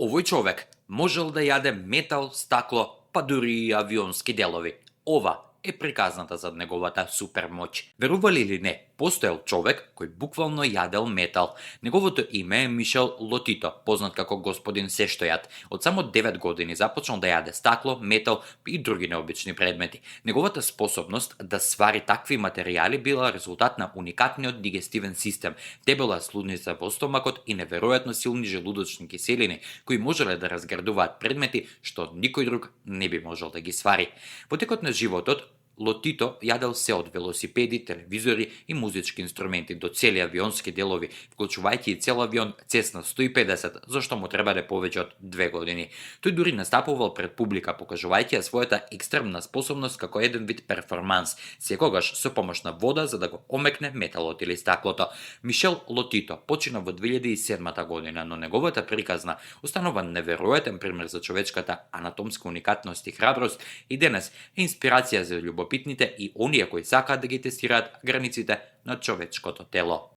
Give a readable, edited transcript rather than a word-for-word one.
Овој човек можел да јаде метал, стакло, па дури и авионски делови. Ова е приказната за неговата супермоќ. Верували или не, постоел човек кој буквално јадел метал. Неговото име е Мишел Лотито, познат како господин Сештојат. Од само 9 години започнал да јаде стакло, метал и други необични предмети. Неговата способност да свари такви материјали била резултат на уникатниот дигестивен систем, дебела слузница во стомакот и неверојатно силни желудочни киселини, кои можеле да разградуваат предмети што никој друг не би можел да ги свари. Во текот на животот, Лотито јадел се од велосипеди, телевизори и музички инструменти до цели авионски делови, вклучувајќи и цел авион Цесна 150, зашто му требале повеќе од 2 години. Тој дури настапувал пред публика, покажувајќи ја својата екстремна способност како еден вид перформанс, секогаш со помош на вода за да го омекне металот или стаклото. Мишел Лотито почина во 2007 година, но неговата приказна останува неверојатен пример за човечката анатомска уникатност и храброст и денес е инспирација за љубопитните и оние кои сакаат да ги тестираат границите на човечкото тело.